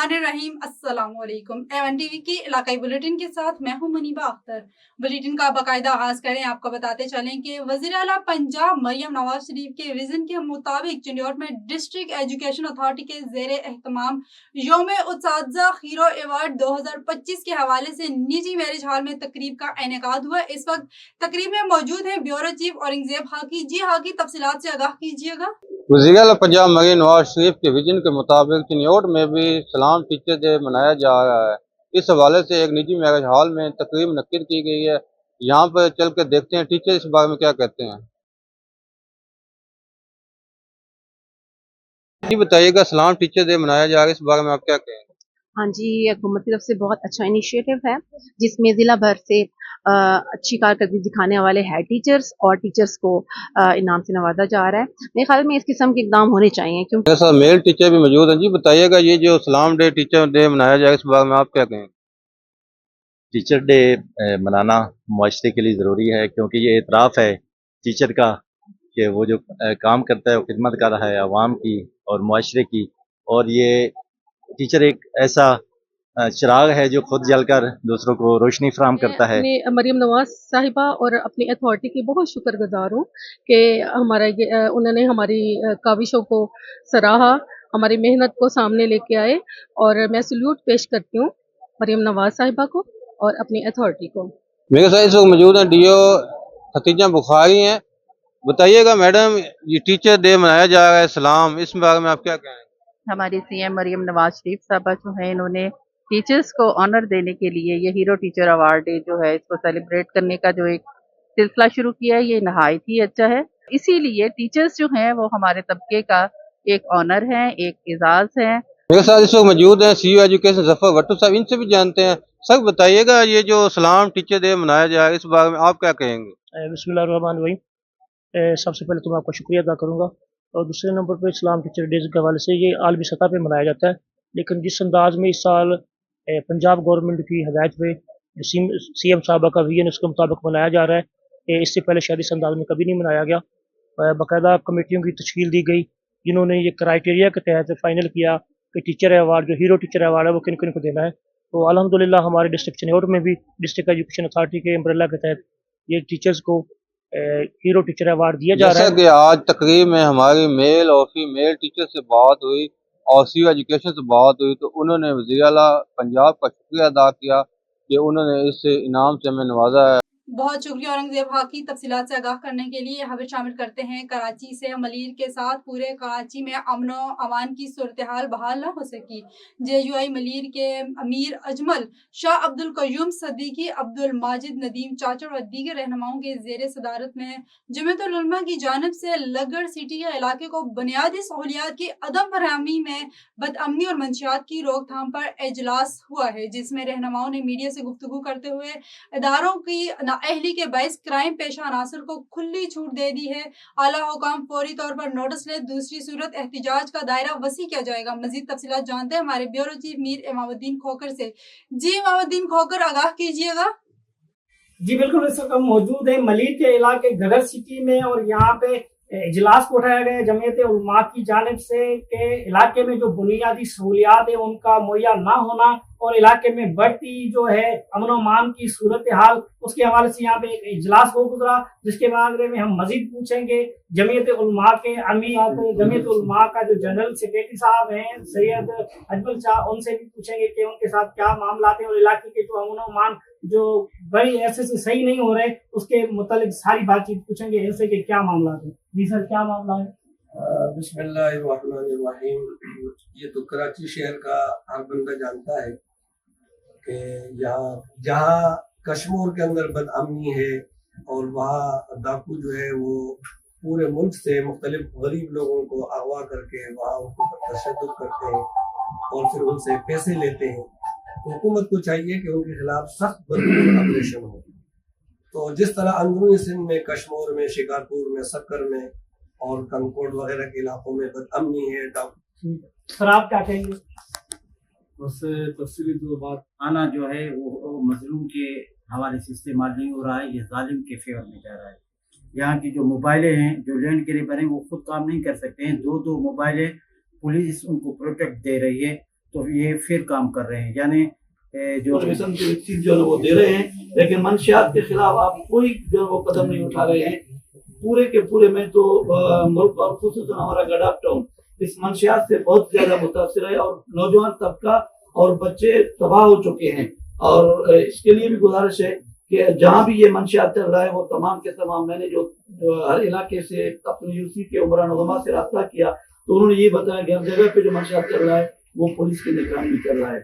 बिस्मिल्लाहिर्रहमानिर्रहीम। अस्सलाम वालेकुम। एवन टीवी की इलाकाई बुलेटिन के साथ मैं हूं मुनीबा अख्तर। बुलेटिन का बाकायदा आगाज करें। आपको बताते चलें कि वज़ीर आला पंजाब मरियम नवाज शरीफ के विजन के मुताबिक चिन्योट में डिस्ट्रिक्ट एजुकेशन अथॉरिटी के ज़ेरे एहतमाम यौम उस्ताज़ा हीरो अवार्ड 2025 के हवाले से निजी मैरिज हॉल में तकरीब का इनेकाद हुआ। इस वक्त तकरीब में मौजूद है ब्यूरो चीफ औरंगजेब हाकी। जी हाकी, तफसीलात से आगाह कीजिएगा। वज़ीर आला पंजाब मरियम नवाज शरीफ के विजन के मुताबिक चिन्योट में भी सलाम टीचर डे मनाया जा रहा है। इस हवाले से एक निजी मैरिज हॉल में तकरीब मुनक्किद की गई है। यहाँ पर चल कर देखते हैं टीचर इस बारे में क्या कहते हैं। जी बताइएगा, सलाम टीचर डे मनाया जा रहा है, इस बारे में आप क्या कहेंगे? हाँ जी, हुकूमत की तरफ से बहुत अच्छा इनिशिएटिव है जिसमें ज़िला भर से अच्छी कारकर्दगी दिखाने वाले हेड टीचर्स और टीचर्स को इनाम से नवाजा जा रहा है। मेरे ख्याल में इस किस्म के इकदाम होने चाहिए क्योंकि मेरे साथ मेल टीचर भी मौजूद हैं। जी बताइएगा, ये जो सलाम डे टीचर डे मनाया जाएगा, इस बारे में आप क्या कहेंगे? टीचर डे मनाना मुआशरे के लिए ज़रूरी है क्योंकि ये इतराफ़ है टीचर का कि वो जो काम करता है वो खिदमत कर रहा है आवाम की और मुआशरे की। और ये टीचर एक ऐसा चिराग है जो खुद जलकर दूसरों को रोशनी फराहम करता है। मैं मरियम नवाज साहिबा और अपनी अथॉरिटी की बहुत शुक्रगुजार हूँ कि उन्होंने हमारी काविशों को सराहा, हमारी मेहनत को सामने लेके आए और मैं सल्यूट पेश करती हूँ मरियम नवाज साहिबा को और अपनी अथॉरिटी को। मेरे साथ इस वक्त मौजूद हैं डीओ खतीजा बुखारी हैं। बताइएगा मैडम, ये टीचर डे मनाया जा रहा है सलाम, इस बारे में आप क्या कहेंगे? हमारी सीएम मरियम नवाज शरीफ साहबा जो है इन्होंने टीचर्स को ऑनर देने के लिए ये हीरो टीचर अवार्ड डे जो है इसको सेलिब्रेट करने का जो एक सिलसिला शुरू किया है, ये नहायत ही अच्छा है। इसीलिए टीचर्स जो हैं वो हमारे तबके का एक ऑनर है, एक एजाज है। मेरे साथ इस वक्त मौजूद हैं सीईओ एजुकेशन जफर भट्टू साहब, इनसे भी जानते हैं। सर बताइएगा, ये जो सलाम टीचर डे मनाया जाए, इस बारे में आप क्या कहेंगे? बिस्मिल्लाहिर्रहमानिर्रहीम। सबसे पहले तो मैं आपका शुक्रिया अदा करूँगा और दूसरे नंबर पर इस्लाम टीचर डेज के हवाले से ये आलमी सतह पे मनाया जाता है, लेकिन जिस अंदाज में इस साल पंजाब गवर्नमेंट की हदायत पे जो सीएम साहबा का विजन उसके मुताबिक मनाया जा रहा है, इससे पहले शायद इस अंदाज में कभी नहीं मनाया गया। बाकायदा कमेटियों की तश्कील दी गई जिन्होंने ये क्राइटेरिया के तहत फाइनल किया कि टीचर अवार्ड जो हीरो टीचर अवार्ड है वो किन किन को देना है। तो अल्हम्दुलिल्लाह हमारे डिस्ट्रिक्ट चिन्योट में भी डिस्ट्रिक्ट एजुकेशन अथॉरिटी के अम्ब्रेला के तहत ये टीचर्स को हीरो टीचर अवार्ड दिया जा रहा है। जैसा कि आज तकरीब में हमारी मेल और फीमेल टीचर से बात हुई और सीईओ एजुकेशन से बात हुई, तो उन्होंने वज़ीर आला पंजाब का शुक्रिया अदा किया कि उन्होंने इस इनाम से हमें नवाजा है। बहुत शुक्रिया औरंगजेब हाकी। तफसीलात से आगाह करने के लिए हमें शामिल करते हैं कराची से। मलीर के साथ पूरे कराची में अमनो अमान की सूरत हाल बहाल न हो सकी। JUI मलीर के अमीर अजमल शाह, अब्दुल कयूम सदीकी, अब्दुल माजिद नदीम चाचड़ व दीगर रहनुमाओं के जेर सदारत में जमीयतुल उलमा की जानिब से लगड़ सिटी के इलाके को बुनियादी सहूलियात की अदम फरहमी में बदअमनी और मंशियात की रोकथाम पर इजलास हुआ है, जिसमें रहनुमाओं ने मीडिया से गुफ्तगू करते हुए इदारों की नाअहली के बाइस क्राइम पेशा अनासर को खुली छूट दे दी है। आला हुकाम फौरी तौर पर नोटिस ले, दूसरी सूरत एहतिजाज का दायरा वसी किया जाएगा। मजीद तफसीलात जानते हैं हमारे ब्यूरो चीफ मीर इमामुद्दीन खोकर से। जी इमामुद्दीन खोकर, आगाह कीजिएगा। जी बिल्कुल, इस वक्त हम मौजूद हैं मलीर के इलाके गदर सिटी में और यहाँ पे इजलास को उठाया गया जमीयत उलमा की जानिब से कि इलाके में जो बुनियादी सहूलियात है उनका मुहैया ना होना और इलाके में बढ़ती जो है अमन अमान की सूरत हाल, उसके हवाले से यहाँ पे एक इजलास हो गुजरा, जिसके बारे में हम मजीद पूछेंगे जमीयत उलमा के अमीर, जमीयत उलमा का जो जनरल सेक्रेटरी साहब हैं सैयद अजमल शाह, उनसे भी पूछेंगे कि उनके साथ क्या मामला है और इलाके के जो अमन अमान जो बड़ी ऐसे से सही नहीं हो रहे उसके मुतालिक सारी बातचीत पूछेंगे इनसे कि क्या मामला है। जी सर, क्या मामला है? बिस्मिल्लाहिर्रहमानिर्रहीम। ये तो कराची शहर का हर बंदा जानता है कि यहाँ जहाँ कश्मीर के अंदर बदअमनी है और वहाँ डाकू जो है वो पूरे मुल्क से मुख्तलिफ गरीब लोगों को अगवा करके वहाँ उनको तशद्दुद करते हैं और फिर उनसे पैसे लेते हैं। हुकूमत को चाहिए कि उनके खिलाफ सख्त भरपूर ऑपरेशन हो। तो जिस तरह अंदरूनी सिंध में, कश्मीर में, शिकारपुर में, सक्कर में और कंकोट वगैरह के इलाकों में बदअमनी है, सर आप क्या कहेंगे? बस तफसीली तो बात आना जो है वो मजलूम के हवाले से इस्तेमाल नहीं हो रहा है, ये जालिम के फेवर में जा रहा है। यहाँ की जो मोबाइलें हैं, जो लैंड ग्रेबर हैं, वो खुद काम नहीं कर सकते हैं। दो मोबाइलें पुलिस उनको प्रोटेक्ट दे रही है, तो ये फिर काम कर रहे हैं, यानी जो मिशन की चीज जो है वो दे रहे हैं, लेकिन मंशियात के खिलाफ आप कोई जो है वो कदम नहीं उठा रहे हैं। पूरे के पूरे में तो मुल्क और खुसूसन हमारा गडाफ टाउन इस मंशियात से बहुत ज्यादा मुतासिर है और नौजवान तबका और बच्चे तबाह हो चुके हैं। और इसके लिए भी गुजारिश है कि जहाँ भी ये मंशियात चल रहा है वो तमाम के तमाम, मैंने जो हर इलाके से अपने यूसी के उमरान उलमा से रब्ता किया तो उन्होंने ये बताया कि हर जगह पे जो मंशियात चल रहा है वो पुलिस की निगरानी में चल रहा है।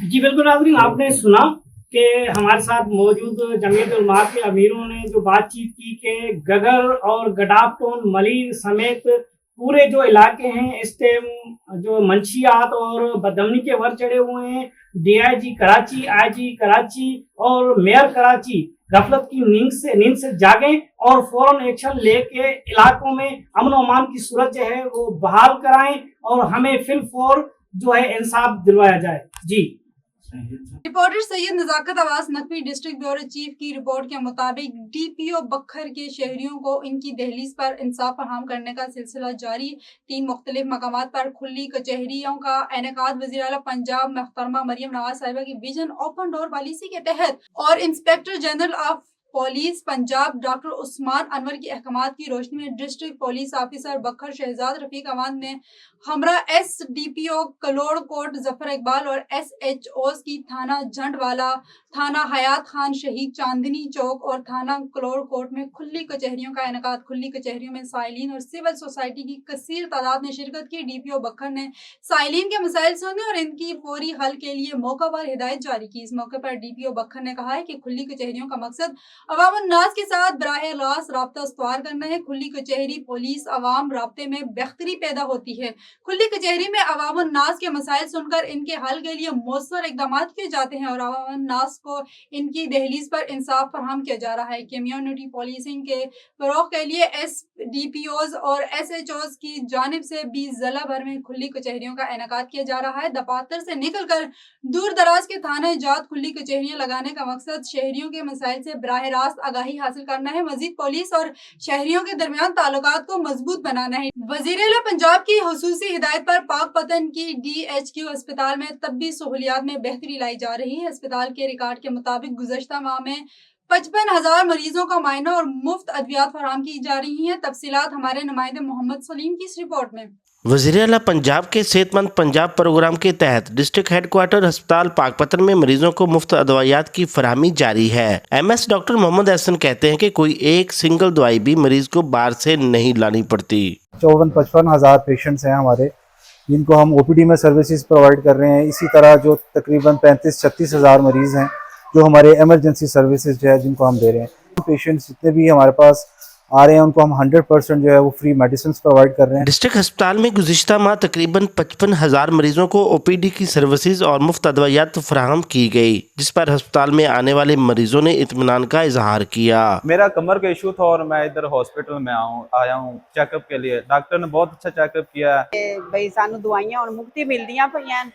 जी बिल्कुल नाज़रीन, आपने सुना कि हमारे साथ मौजूद जमीयत उलमा के अमीरों ने जो बातचीत की कि गगर और गडाफ टाउन मलीर समेत पूरे जो इलाके हैं इस टाइम जो मंशियात और बदअमनी के वर चढ़े हुए हैं। DIG कराची, IG कराची और मेयर कराची गफलत की नींद से जागें और फौरन एक्शन लेके इलाकों में अमन और अमान की सूरत जो है वो बहाल कराएं और हमें फिलफौर जो है इंसाफ दिलवाया जाए। जी reporter Syed Nazakat Abbas Naqvi district bureau chief की रिपोर्ट के मुताबिक DPO बखर के शहरियों को इनकी दहलीज पर इंसाफ फराहम करने का सिलसिला जारी। 3 मुख्तलिफ मकामात पर खुली कचहरियों का इनेकाद वज़ीर आला पंजाब मोहतरमा मरियम नवाज साहिबा की विजन ओपन डोर पॉलिसी के तहत और inspector general of police Punjab doctor Usman Anwar की अहकामात की रोशनी में डिस्ट्रिक्ट पुलिस ऑफिसर बखर शहजाद रफीक अमान ने हमरा SDPO कलोड़ कोट जफर इकबाल और SHOs की थाना झंडवाला, थाना हयात खान शहीद चांदनी चौक और थाना कलोड़ कोट में खुली कचहरियों का इनेकाद। खुली कचहरियों में साइलिन और सिविल सोसाइटी की कसीर तादाद ने शिरकत की। DPO बखर ने साइलिन के मसाइल सुने और इनकी फौरी हल के लिए मौका पर हिदायत जारी की। इस मौके पर DPO बखर ने कहा है कि खुली कचहरियों का मकसद अवाम उन्नास के साथ बराह रास्त राब्ता इस्तवार करना है। खुली कचहरी पुलिस अवाम राब्ते में बेहतरी पैदा होती है। खुली कचहरी में अवाम उन्नास के मसाइल सुनकर इनके हल के लिए मौसर इकदाम किए जाते हैं और अवाम उन्नास को इनकी दहलीज पर इंसाफ फराहम किया जा रहा है। कम्युनिटी पुलिसिंग के फरोग के लिए SDPOs और SHOs की जानिब से भी जिला भर में खुली कचहरियों का इनेकाद किया जा रहा है। दफातर से निकलकर दूर दराज के थाने जात खुली कचहरियां लगाने का मकसद शहरियों के मसाइल से बराह रास्त आगाही हासिल करना है। मजीद पुलिस और शहरियों के दरमियान ताल्लुकात को मजबूत बनाना है। वज़ीर आला पंजाब की हुसूसी हिदायत पर पाकपतन की DHQ अस्पताल में तब्बी सहूलियात में बेहतरी लाई जा रही है। अस्पताल के रिकॉर्ड के मुताबिक गुज़श्ता माह में 55,000 मरीजों का मायना और मुफ्त अद्वियात फराहम की जा रही हैं। तफसीलात हमारे नुमाइंदे मोहम्मद सलीम की इस रिपोर्ट में। वज़ीर आला पंजाब के सेहतमंद पंजाब प्रोग्राम के तहत डिस्ट्रिक्ट हेडक्वार्टर अस्पताल पाकपतन में मरीजों को मुफ्त अदवायात की फराहमी जारी है। MS डॉक्टर मोहम्मद एहसन कहते हैं कि कोई एक सिंगल दवाई भी मरीज को बाहर से नहीं लानी पड़ती। 54-55,000 पेशेंट्स हैं हमारे जिनको हम OPD में सर्विसेज प्रोवाइड कर रहे हैं। इसी तरह जो तकरीबन 35-36 हज़ार मरीज़ हैं जो हमारे एमरजेंसी सर्विसेज जो है जिनको हम दे रहे हैं। पेशेंट्स जितने भी हमारे पास आ रहे हैं उनको हम 100% जो है वो फ्री मेडिसिन प्रोवाइड कर रहे हैं। डिस्ट्रिक्ट अस्पताल में गुज़िश्ता माह तकरीबन 55,000 मरीजों को OPD की सर्विसेज और मुफ्त अदवायात फराहम की गई, जिस पर अस्पताल में आने वाले मरीजों ने इत्मीनान का इजहार किया। मेरा कमर का इशू था और मैं इधर हॉस्पिटल में आया हूँ चेकअप के लिए। डॉक्टर ने बहुत अच्छा चेकअप किया है। भाई सानू दवाइयां हुण मुफ्त मिलदियां पईयां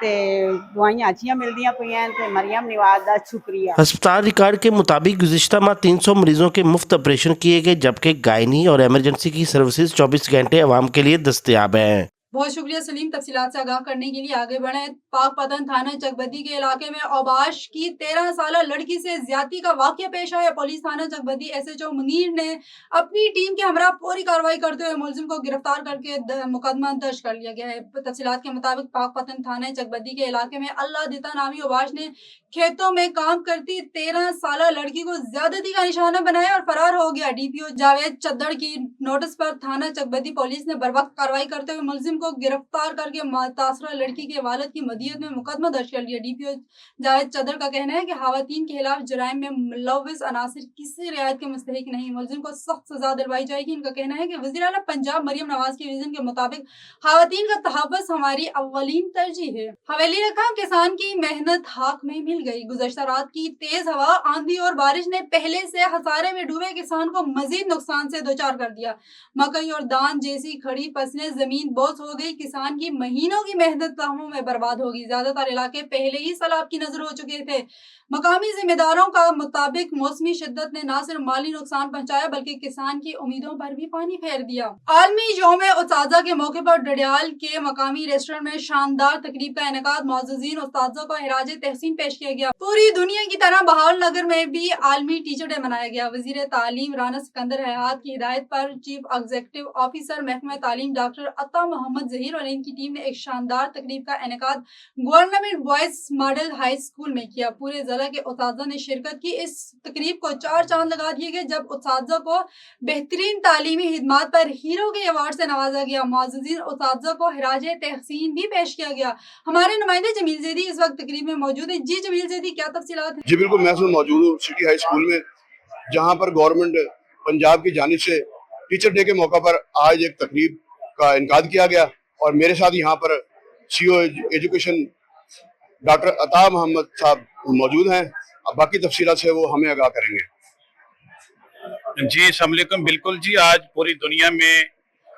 ते दवाइयां अच्छियां मिलदियां पईयां ते मरियम नवाज दा शुक्रिया। अस्पताल रिकॉर्ड के मुताबिक गुज़िश्ता माह 300 मरीजों के मुफ्त ऑपरेशन किए गए, जबकि गायनी और एमरजेंसी की सर्विसेज 24 घंटे अवाम के लिए दस्तयाब हैं। बहुत शुक्रिया सलीम। तफसीलात से आगाह करने के लिए आगे बढ़े। पाकपतन थाना चकबदी के इलाके में औबाश की 13 साला लड़की से ज्यादती का वाकया पेश आया। पुलिस थाना चकबदी SHO मुनीर ने अपनी टीम के हमरा पूरी कार्रवाई करते हुए मुलजिम को गिरफ्तार करके मुकदमा दर्ज कर लिया गया है। तफसीलात के मुताबिक पाकपतन थाना चकबदी के इलाके में अल्लाह दिता नामी औबाश ने खेतों में काम करती 13 साला लड़की को ज्यादती का निशाना बनाया और फरार हो गया। DPO जावेद चद्दड़ की नोटिस पर थाना चकबदी पुलिस ने बर्वक्त कार्रवाई करते हुए मुलजिम को गिरफ्तार करके मुतासरा लड़की के वालिद की मदियत में मुकदमा दर्ज कर लिया। DPO जावेद चद्दड़ का कहना है कि खवातीन के खिलाफ जराइम में मुलव्विस अनासिर किसी रियायत के मुस्तहिक नहीं, मुलजिम को सख्त सजा दिलवाई जाएगी। इनका कहना है कि वज़ीर आला पंजाब मरियम नवाज के विजन के मुताबिक खवातीन का तहफ़्फ़ुज़ हमारी अव्वलीन तरजीह है। हवेली रखा किसान की मेहनत खाक में मिल गई। गुज़श्ता रात की तेज हवा, आंधी और बारिश ने पहले से खसारे में डूबे किसान को मजीद नुकसान से दो चार कर दिया। मकई और दान जैसी खड़ी फसलें जमीन बोझ हो ہو گئی, کسان کی مہینوں کی محنت کاموں میں برباد ہوگی. زیادہ تر علاقے پہلے ہی سیلاب کی نظر ہو چکے تھے. مقامی ذمہ داروں کا مطابق موسمی شدت نے نہ صرف مالی نقصان پہنچایا بلکہ کسان کی امیدوں پر بھی پانی پھیر دیا. عالمی یوم اساتذہ کے موقع پر ڈڈیال کے مقامی ریسٹورنٹ میں شاندار تقریب کا انعقاد. معززین اساتذہ کو خراج تحسین پیش کیا گیا. پوری دنیا کی طرح بہاول نگر میں بھی عالمی ٹیچر ڈے منایا گیا. وزیر تعلیم رانا سکندر حیات کی ہدایت پر چیف ایگزیکٹو آفیسر محکمہ تعلیم ڈاکٹر عطا محمد ظہیر اور ان کی ٹیم نے ایک شاندار تقریب کا انعقاد government boys model high school میں کیا. پورے ضلع کے اساتذہ نے شرکت کی. اس تقریب کو 4 چاند لگا دیے گئے جب اساتذہ کو بہترین تعلیمی خدمات پر ہیرو کے ایوارڈ سے نوازا گیا. معززین اساتذہ کو خراج تحسین بھی پیش کیا گیا. ہمارے نمائندے جمیل زیدی اس وقت تقریب میں موجود ہیں. جی جمیل زیدی, کیا تفصیلات ہیں؟ جی بالکل, میں موجود ہوں سٹی ہائی اسکول میں, جہاں پر گورنمنٹ پنجاب کی جانب سے ٹیچر ڈے کے موقع پر آج ایک تقریب کا انعقاد کیا گیا اور میرے ساتھ یہاں پر سی او ایجوکیشن ڈاکٹر عطا محمد صاحب موجود ہیں. اب باقی تفصیلات سے وہ ہمیں آگاہ کریں گے. جی السلام علیکم. بالکل جی, آج پوری دنیا میں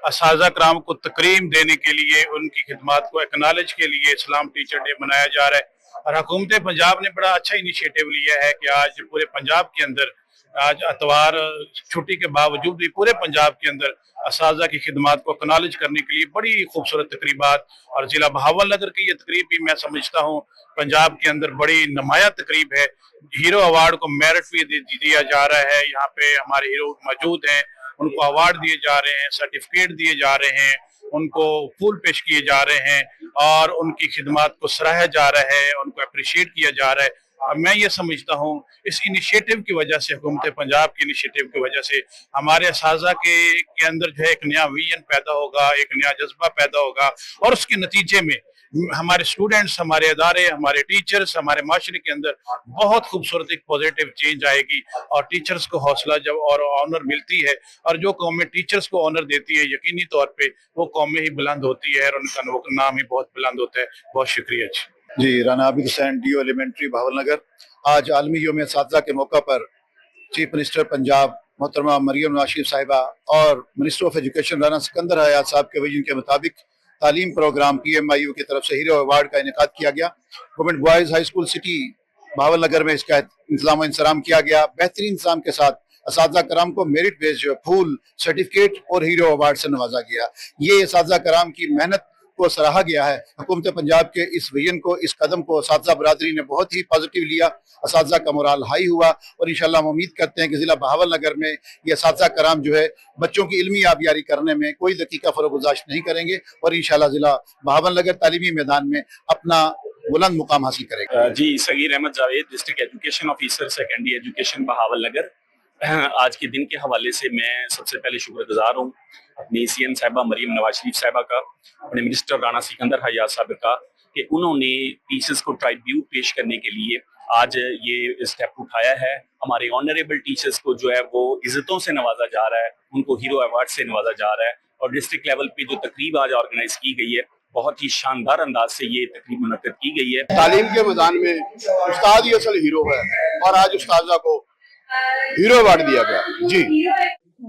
اساتذہ کرام کو تکریم دینے کے لیے, ان کی خدمات کو ایکنالج کے لیے اسلام ٹیچر ڈے منایا جا رہا ہے. اور حکومت پنجاب نے بڑا اچھا انیشیٹو لیا ہے کہ آج پورے پنجاب کے اندر, آج اتوار چھٹی کے باوجود بھی پورے پنجاب کے اندر اساتذہ کی خدمات کو اکنالج کرنے کے لیے بڑی خوبصورت تقریبات. اور ضلع بہاول نگر کی یہ تقریب بھی میں سمجھتا ہوں پنجاب کے اندر بڑی نمایاں تقریب ہے. ہیرو ایوارڈ کو میرٹ بھی دیا جا رہا ہے. یہاں پہ ہمارے ہیرو موجود ہیں, ان کو ایوارڈ دیے جا رہے ہیں, سرٹیفکیٹ دیے جا رہے ہیں, ان کو پھول پیش کیے جا رہے ہیں اور ان کی خدمات کو سراہا جا رہا ہے, ان کو اپریشیٹ کیا جا رہا ہے. میں یہ سمجھتا ہوں اس انیشیٹو کی وجہ سے, حکومت پنجاب کی انیشیٹو کی وجہ سے ہمارے اساتذہ کے اندر جو ہے ایک نیا ویژن پیدا ہوگا, ایک نیا جذبہ پیدا ہوگا اور اس کے نتیجے میں ہمارے اسٹوڈنٹس, ہمارے ادارے, ہمارے ٹیچرز, ہمارے معاشرے کے اندر بہت خوبصورت ایک پازیٹیو چینج آئے گی. اور ٹیچرز کو حوصلہ جب اور آنر ملتی ہے, اور جو قومیں ٹیچرز کو آنر دیتی ہے یقینی طور پہ وہ قومیں ہی بلند ہوتی ہے اور ان کا نام ہی بہت بلند ہوتا ہے. بہت شکریہ. جی, Rana Abid Hussain, D O elementary Bahawalnagar. آج عالمی یوم اساتذہ کے موقع پر چیف منسٹر پنجاب محترمہ مریم نواز شریف صاحبہ اور minister of education Rana Sikandar حیات صاحب کے ویژن کے مطابق تعلیم پروگرام PMIU کی طرف سے ہیرو ایوارڈ کا انعقاد کیا گیا. Government boys high school city Bahawal Nagar میں اس کا انتظام و انصرام کیا گیا. بہترین انتظام کے ساتھ اساتذہ کرام کو میرٹ بیس جو پھول, سرٹیفکیٹ اور ہیرو ایوارڈ سے نوازا گیا. یہ اساتذہ کرام کی محنت کو سراہا گیا ہے. حکومت پنجاب کے اس ویژن کو, اس قدم کو اساتذہ برادری نے بہت ہی پازیٹیو لیا. اساتذہ کا مورال ہائی ہوا اور انشاءاللہ ہم امید کرتے ہیں کہ ضلع بہاول نگر میں یہ اساتذہ کرام جو ہے بچوں کی علمی آبیاری کرنے میں کوئی دقیقہ فروغ گزاشت نہیں کریں گے اور انشاءاللہ ضلع بہاول نگر تعلیمی میدان میں اپنا بلند مقام حاصل کرے گا. جی, Saghir Ahmed Javed, district education officer secondary education Bahawalnagar. آج کے دن کے حوالے سے میں سب سے پہلے شکر گزار ہوں اپنی CM صاحبہ مریم نواز شریف صاحبہ کا, اپنے منسٹر رانا سکندر حیات صاحب کا, کہ انہوں نے ٹیچرز کو ٹرائبیوٹ پیش کرنے کے لیے آج یہ اسٹیپ اٹھایا ہے. ہمارے آنریبل ٹیچرز کو جو ہے وہ عزتوں سے نوازا جا رہا ہے, ان کو ہیرو ایوارڈ سے نوازا جا رہا ہے. اور ڈسٹرکٹ لیول پہ جو تقریب آج آرگنائز کی گئی ہے, بہت ہی شاندار انداز سے یہ تقریب منعقد کی گئی ہے. تعلیم کے میدان میں استاد ہی اصل ہیرو ہے اور آج استاذہ کو ہیرو ایوارڈ دیا گیا. جی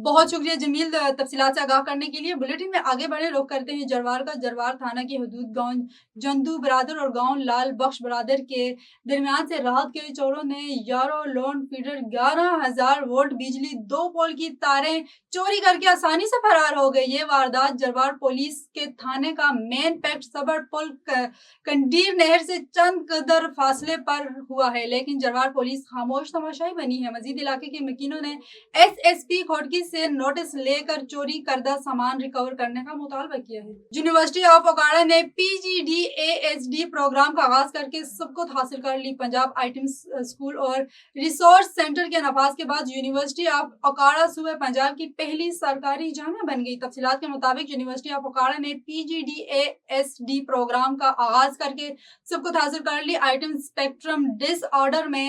بہت شکریہ جمیل تفصیلات سے آگاہ کرنے کے لیے. بلیٹن میں آگے بڑھے رخ کرتے ہیں جروار کا. جروار تھانہ کی حدود گاؤں جندو برادر اور گاؤں لال بخش برادر کے درمیان سے رات کے چوروں نے یارو لون فیڈر 11,000 وولٹ بجلی 2 پول کی تاریں چوری کر کے آسانی سے فرار ہو گئے. یہ واردات جروار پولیس کے تھانے کا مین پیکٹ سبڑ پل کنڈیر نہر سے چند قدر فاصلے پر ہوا ہے, لیکن جروار پولیس خاموش تماشائی بنی ہے. مزید علاقے کے مکینوں نے SSP کھوٹکی سے نوٹس لے کر چوری کردہ سامان ریکور کرنے کا مطالبہ کیا ہے. یونیورسٹی آف اوکاڑا نے PGDASD پروگرام کا آغاز کر کے سبقت حاصل کر لی. پنجاب آئٹم اسکول اور ریسورس سینٹر کے نفاذ کے بعد یونیورسٹی آف اوکاڑا صوبہ پنجاب کی پہلی سرکاری جامعہ بن گئی. تفصیلات کے مطابق یونیورسٹی آف اوکاڑا نے PGDASD پروگرام کا آغاز کر کے سبقت حاصل کر لی. آئٹم اسپیکٹرم ڈس آرڈر میں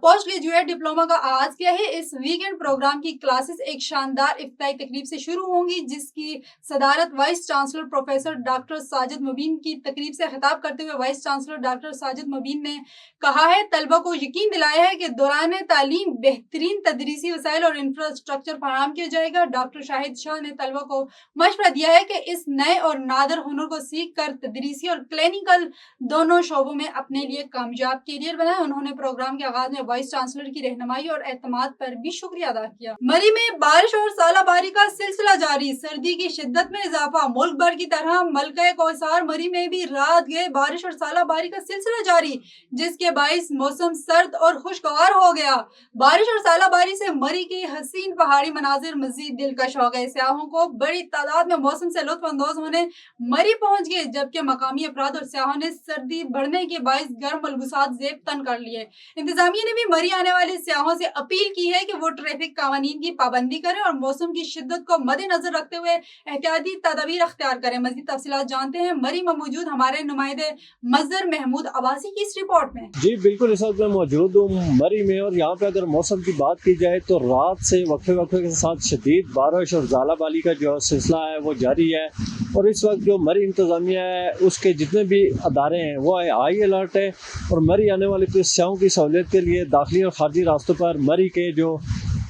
پوسٹ گریجویٹ ڈپلوما کا آغاز کیا ہے. اس ویکینڈ پروگرام کی کلاسز ایک ایک شاندار افتتاحی تقریب سے شروع ہوں گی، جس کی صدارت vice chancellor professor doctor Sajid Mubeen کی تقریب سے خطاب کرتے ہوئے vice chancellor doctor Sajid Mubeen نے کہا ہے طلبہ کو یقین دلایا ہے کہ دوران تعلیم بہترین تدریسی وسائل اور انفراسٹرکچر فراہم کیا جائے گا۔ ڈاکٹر شاہد شاہ نے طلبہ کو مشورہ دیا ہے کہ اس نئے اور نادر ہنر کو سیکھ کر تدریسی اور کلینیکل دونوں شعبوں میں اپنے لیے کامیاب کیریئر بنائے۔ انہوں نے پروگرام کے آغاز میں وائس چانسلر کی رہنمائی اور اعتماد پر بھی شکریہ ادا کیا۔ مری میں بارش اور ژالہ باری کا سلسلہ جاری، سردی کی شدت میں اضافہ۔ ملک بھر کی طرح ملکہ کوثر مری میں بھی رات گئے بارش اور ژالہ باری کا سلسلہ جاری، جس کے باعث موسم سرد اور خوشگوار ہو گیا۔ بارش اور ژالہ باری سے مری کے حسین پہاڑی مناظر مزید دلکش ہو گئے۔ سیاحوں کو بڑی تعداد میں موسم سے لطف اندوز ہونے مری پہنچ گئے، جبکہ مقامی افراد اور سیاحوں نے سردی بڑھنے کے باعث گرم ملبوسات زیب تن کر لیے۔ انتظامیہ نے بھی مری آنے والے سیاحوں سے اپیل کی ہے کہ وہ ٹریفک قوانین کی پابندی کریں اور موسم کی شدت کو مد نظر رکھتے ہوئے احتیاطی تدابیر اختیار کریں۔ مزید تفصیلات جانتے ہیں مری میں موجود ہمارے نمائندے مظہر محمود عباسی کی اس رپورٹ میں۔ جی بالکل، اس وقت میں موجود ہوں مری میں، اور یہاں پہ اگر موسم کی بات کی جائے تو رات سے وقفے کے ساتھ شدید بارش اور ژالہ باری کا جو سلسلہ ہے وہ جاری ہے، اور اس وقت جو مری انتظامیہ ہے اس کے جتنے بھی ادارے ہیں وہ ہائی الرٹ ہے، اور مری آنے والے سیاحوں کی سہولیت کے لیے داخلی اور خارجی راستوں پر مری کے جو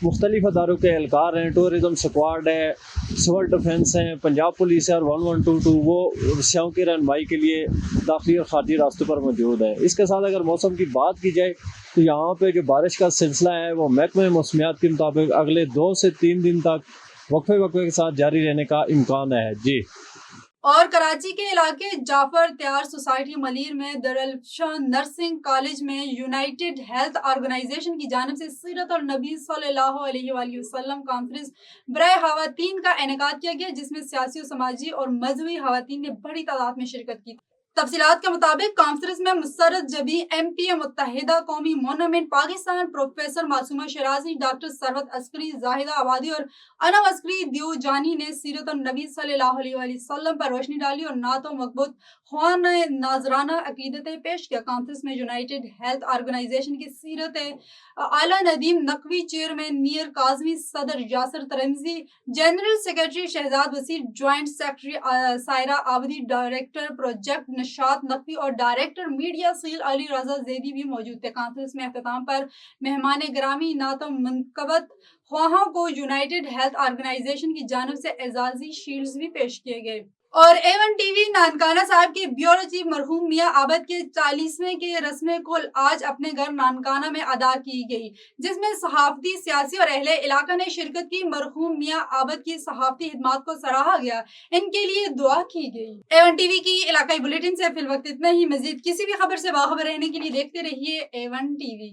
مختلف اداروں کے اہلکار ہیں، ٹورزم اسکواڈ ہے، سول ڈیفنس ہیں، پنجاب پولیس ہے اور 1122 وہ سیاحوں کی رہنمائی کے لیے داخلی اور خارجی راستوں پر موجود ہے۔ اس کے ساتھ اگر موسم کی بات کی جائے تو یہاں پہ جو بارش کا سلسلہ ہے وہ محکمہ موسمیات کے مطابق اگلے 2 سے 3 دن تک وقفے کے ساتھ جاری رہنے کا امکان ہے۔ جی، اور کراچی کے علاقے جعفر تیار سوسائٹی ملیر میں دارالفنون نرسنگ کالج میں یونائٹڈ ہیلتھ آرگنائزیشن کی جانب سے سیرت النبی صلی اللہ علیہ وآلہ وسلم کانفرنس برائے خواتین کا انعقاد کیا گیا، جس میں سیاسی و سماجی اور مذہبی خواتین نے بڑی تعداد میں شرکت کی۔ تفصیلات کے مطابق کانفرنس میں مسرت جبی ایم پی متحدہ قومی monument Pakistan professor Masuma Shirazi, doctor ثروت عسکری، زاہدہ آبادی اور انم عسکری دیو جانی نے سیرت النبی صلی اللہ علیہ وآلہ وسلم پر روشنی ڈالی اور نعت و مقبوض خوان ناظرانہ عقیدتیں پیش کیا۔ کانفرنس میں یونائٹڈ ہیلتھ آرگنائزیشن کے سیرت اعلیٰ ندیم نقوی، چیئرمین میر کاظمی، صدر Yasir Tirmazi, general secretary Shahzad Wasi, joint secretary Saira Abidi, director project Nishat Naqvi اور director media cell Ali Raza Zaidi بھی موجود تھے۔ کانفرنس میں اختتام پر مہمان گرامی نعت و منقبت خواہاں کو یونائٹڈ ہیلتھ آرگنائزیشن کی جانب سے اعزازی شیلڈز بھی پیش کیے گئے۔ اور A1 ٹی وی نانکانہ صاحب کے بیورو چیف مرحوم میاں عابد کے 40ویں کے رسم کل آج اپنے گھر نانکانہ میں ادا کی گئی، جس میں صحافتی، سیاسی اور اہل علاقہ نے شرکت کی۔ مرحوم میاں عابد کی صحافتی خدمات کو سراہا گیا، ان کے لیے دعا کی گئی۔ A1 ٹی وی کی علاقائی بلیٹن سے فی الوقت اتنا ہی۔ مزید کسی بھی خبر سے باخبر رہنے کے لیے دیکھتے رہیے A1 ٹی وی۔